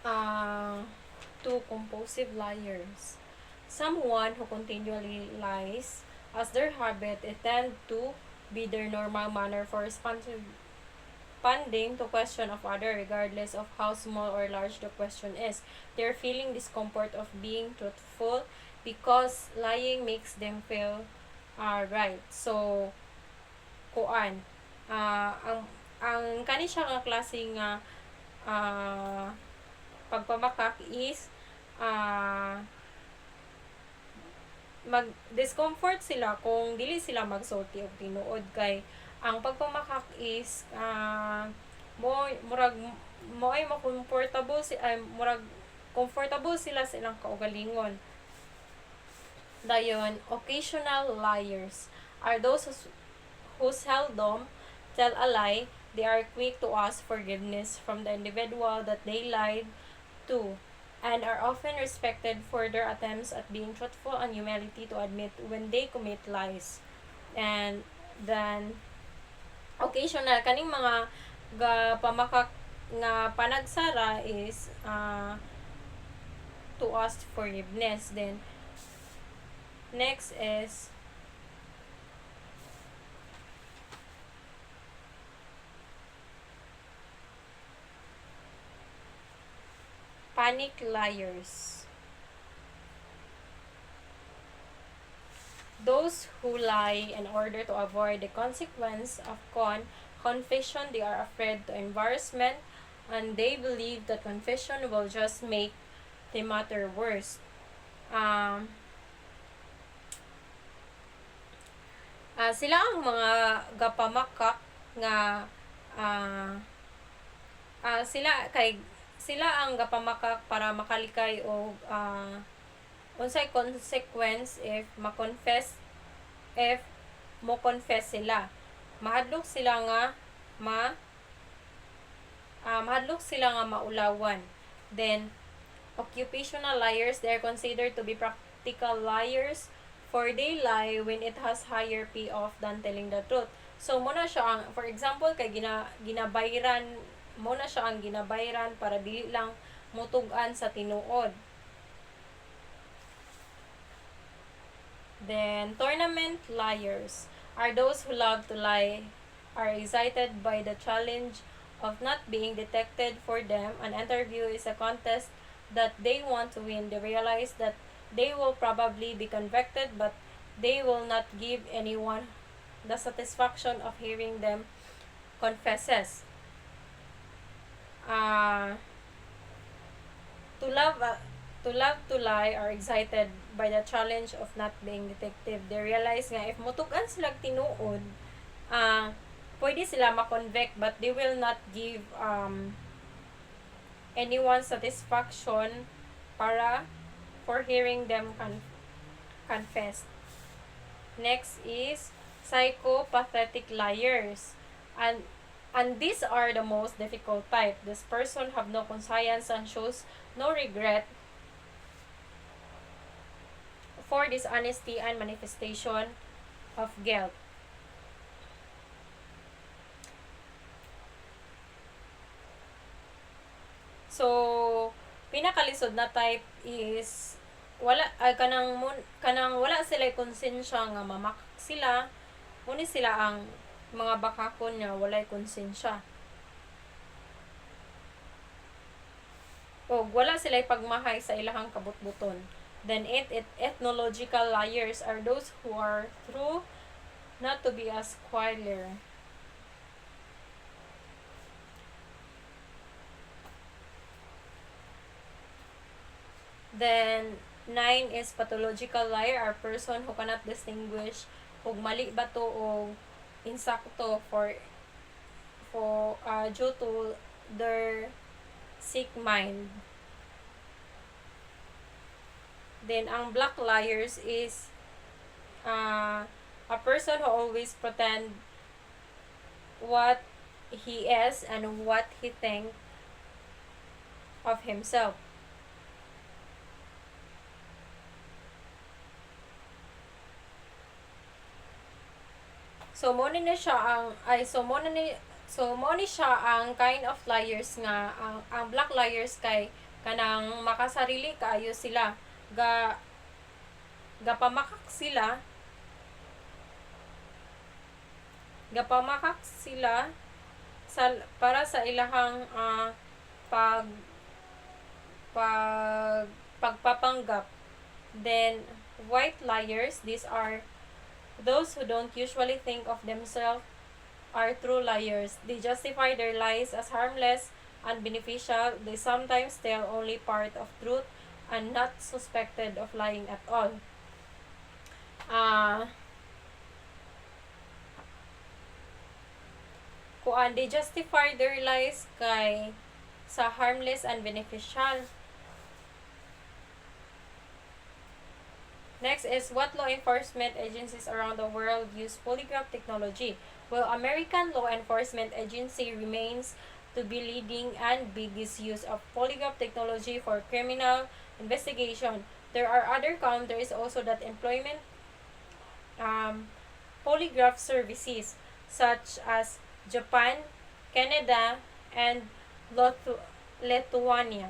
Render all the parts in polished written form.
Two compulsive liars. Someone who continually lies as their habit, it tend to be their normal manner for responding to question of other, regardless of how small or large the question is. They're feeling discomfort of being truthful because lying makes them feel right. So, kuan, ang kani siya nga klaseng pagpamakak is uh, mag-discomfort sila kung dili sila magsulti og tinuod kay ang pagpamakak is mo ay comfortable murag comfortable sila sa ilang kaugalingon. Dayon, occasional liars are those who seldom tell a lie. They are quick to ask forgiveness from the individual that they lied to, and are often respected for their attempts at being truthful and humility to admit when they commit lies. And then, occasional, kaning mga pamakak nga panagsara is to ask forgiveness. Then, next is panic liars. Those who lie in order to avoid the consequence of confession. They are afraid to embarrassment, and they believe that confession will just make the matter worse. Sila ang mga gapamakak nga sila ang gapamakak para makalikay o unsay consequence if mo confess sila. Mahadlok sila nga maulawan. Then, occupational liars, they are considered to be practical liars, for they lie when it has higher payoff than telling the truth. So, muna siya ang, for example, kay ginabayran, muna siya ang ginabayran para dili lang mutugan sa tinuod. Then, tournament liars are those who love to lie, are excited by the challenge of not being detected. For them, an interview is a contest that they want to win. They realize that they will probably be convicted, but they will not give anyone the satisfaction of hearing them confesses. To love to lie are excited by the challenge of not being detective. They realize nga if mutugan sila tinuod, pwede sila ma-convict, but they will not give anyone satisfaction for hearing them confess. Next is psychopathetic liars. And these are the most difficult type. This person have no conscience and shows no regret for dishonesty and manifestation of guilt. So, pinakalisod na type is kanang wala sila konsensya nga mamakak sila, muni sila ang mga bakakon nga walay konsensya. O wala sila pagmahay sa ilahang kabutbuton. Then ethnological liars are those who are true not to be a squalor. Then 9 is pathological liar, are person who cannot distinguish kung mali ba to o insakto due to their sick mind. Then ang black liars is a person who always pretend what he is and what he thinks of himself. So mo ni siya ang kind of liars nga ang black liars kay kanang makasarili kaayo sila, ga gapamakak sila sa para sa ilahang pag pag pagpapanggap. Then white liars, these are those who don't usually think of themselves are true liars. They justify their lies as harmless and beneficial. They sometimes tell only part of truth and not suspected of lying at all. Kuan, they justify their lies kay sa harmless and beneficial. Next is what law enforcement agencies around the world use polygraph technology. Well, American Law Enforcement Agency remains to be leading and biggest use of polygraph technology for criminal investigation. There are other countries also that employment polygraph services such as Japan, Canada, and Lithuania.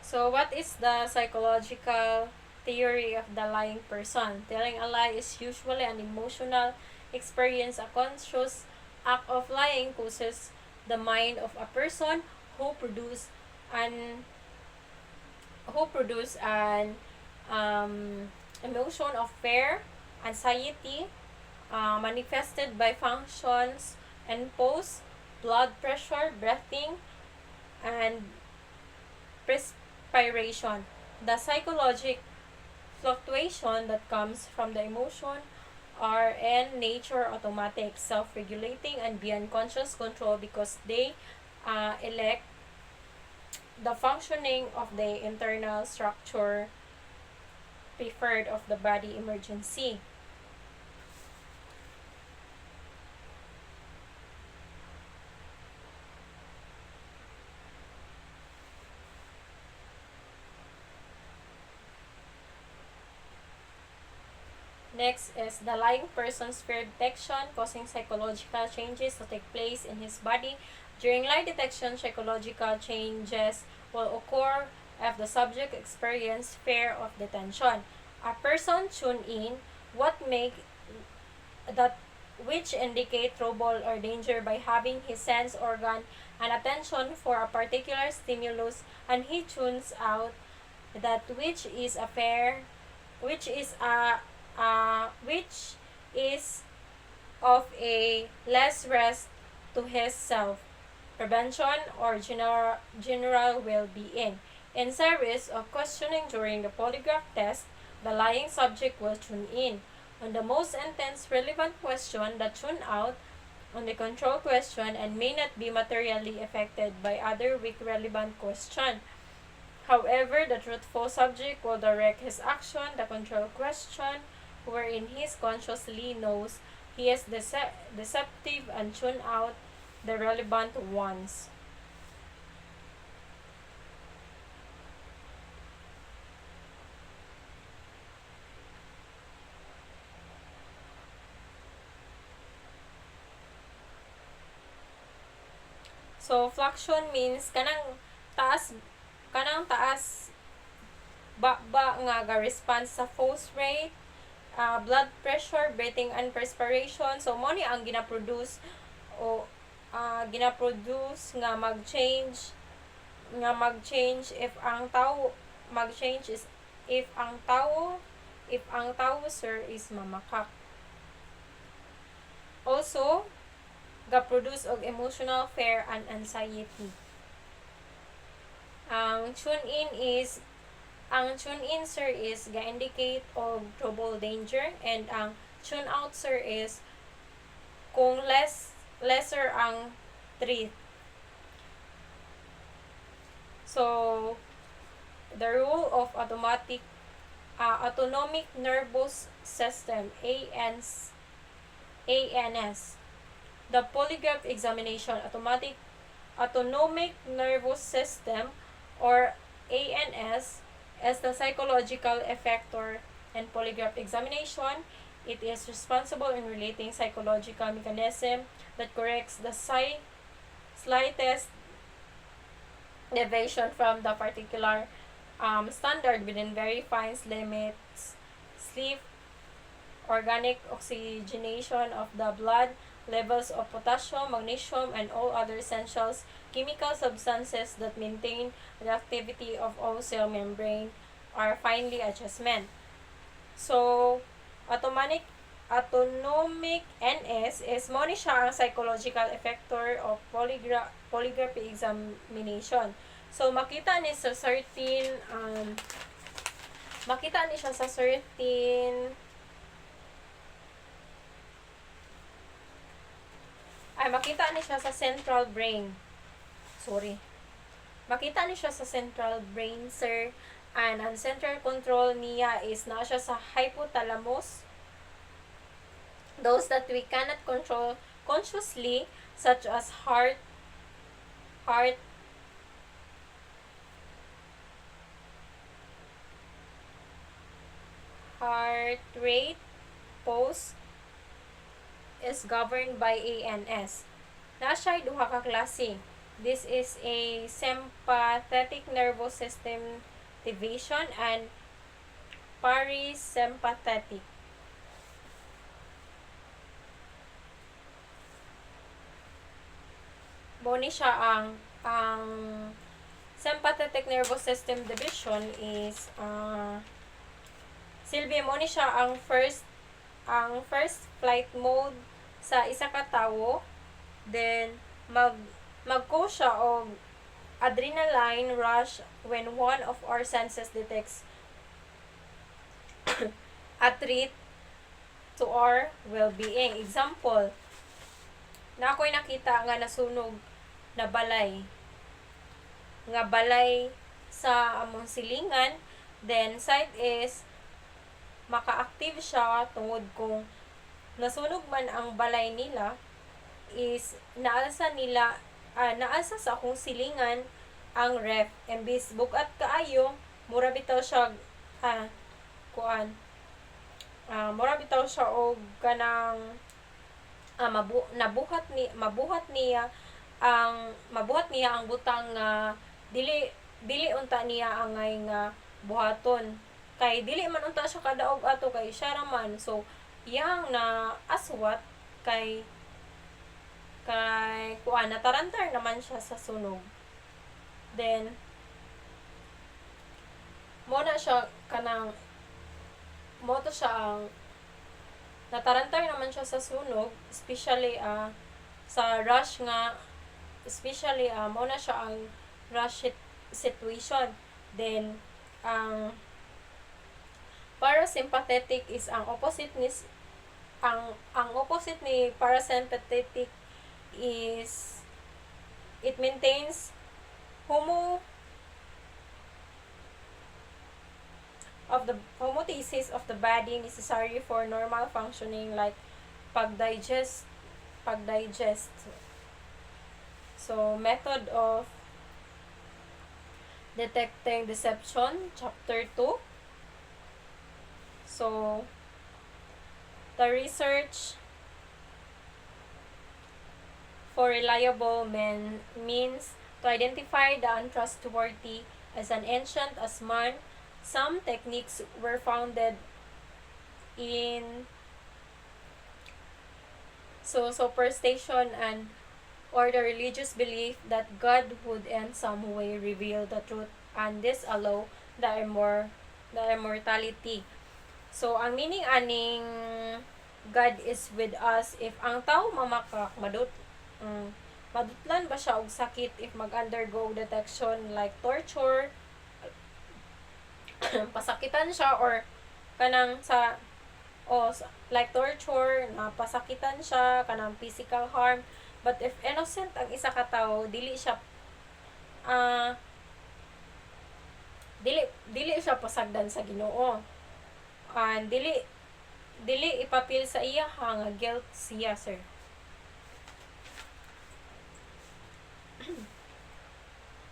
So, what is the psychological theory of the lying person? Telling a lie is usually an emotional experience. A conscious act of lying causes the mind of a person who produce an emotion of fear, anxiety, manifested by functions and pulse, blood pressure, breathing, and perspiration. The psychologic fluctuation that comes from the emotion are in nature automatic, self-regulating, and beyond conscious control because they elect the functioning of the internal structure preferred of the body emergency. Next is the lying person's fear detection, causing psychological changes to take place in his body. During lie detection, psychological changes will occur if the subject experiences fear of detention. A person tune in what make that which indicate trouble or danger by having his sense organ and attention for a particular stimulus, and he tunes out that which is a fair which is of a less risk to his self, prevention, or general well-being. In series of questioning during the polygraph test, the lying subject will tune in on the most intense relevant question that tune out on the control question and may not be materially affected by other weak relevant question. However, the truthful subject will direct his action the control question wherein he consciously knows he is deceptive and tune out the relevant ones. So, fluctuation means taas ba nga ga-response sa pulse rate, blood pressure, breathing, and perspiration. So, mo ni ang ginaproduce o mag-change if ang tao mag-change is if ang tao sir is mamakak. Also, ga-produce og emotional fear and anxiety. Ang tune-in sir is ga-indicate og trouble, danger, and ang tune-out sir is kung lesser ang threat. So, the role of autonomic nervous system, ANS. The polygraph examination, autonomic nervous system, or ANS, is the psychological effector in polygraph examination. It is responsible in relating psychological mechanism that corrects the slightest deviation from the particular standard within very fine limits. Sleep, organic oxygenation of the blood, levels of potassium, magnesium, and all other essential chemical substances that maintain the activity of all cell membrane are finely adjustment. So, autonomic NS is mo ni siya ang psychological effector of polygraphy examination. So, makita ni siya sa central brain. Makita ni siya sa central brain, sir. And ang central control niya is na siya sa hypothalamus. Those that we cannot control consciously, such as heart rate, pulse, is governed by ANS. Na siya'y duha ka klase. This is a sympathetic nervous system division and parasympathetic. Boni siya ang sympathetic nervous system division is silbi mo ni siya ang first flight mode sa isa ka tawo, then mag-go siya og adrenaline rush when one of our senses detects a threat to our well-being. Example, na ako'y nakita nga nasunog na balay sa among silingan, then side is maka-active siya tungod kung nasunog man ang balay nila is naalsa sa akong silingan ang ref. Imbis bugat kaayo, mura bitaw siya og kanang mabuhat niya ang butang nga dili unta niya angay nga buhaton, kay dili man unta siya kadaog ato kay siya raman. So iyang na aswat kay natarantar naman siya sa sunog. Then mo to siya ang natarantar naman siya sa sunog, especially sa rush nga, especially mo na siya ang rush situation. Then ang parasympathetic is ang opposite ni parasympathetic is it maintains homeostasis of the body necessary for normal functioning like pagdigest. So method of detecting deception, chapter 2. So the research for reliable means to identify the untrustworthy as an ancient as man. Some techniques were founded in superstition and or the religious belief that God would in some way reveal the truth, and this allow the immortality. So ang meaning aning God is with us, if ang tao mamakak madutlan ba siya og sakit if mag-undergo detection like torture, pasakitan siya, or kanang like torture na pasakitan siya, kanang physical harm. But if innocent ang isa ka tawo, dili siya pasagdan sa Ginoo, and dili ipapil sa iya nga guilt siya, sir.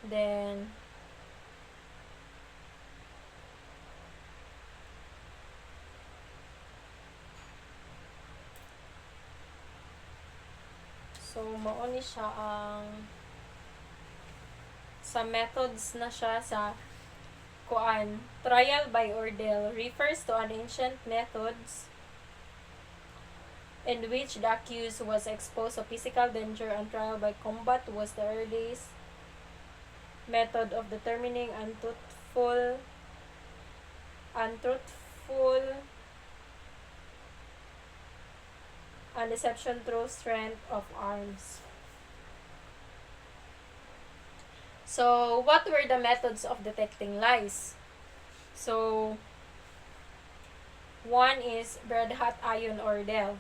Then So, mao ni siya ang sa methods na siya sa kuan. Trial by ordeal refers to an ancient methods in which the accused was exposed to physical danger, and trial by combat was the earliest method of determining untruthful and deception through strength of arms. So, what were the methods of detecting lies? So, one is red hot iron ordeal.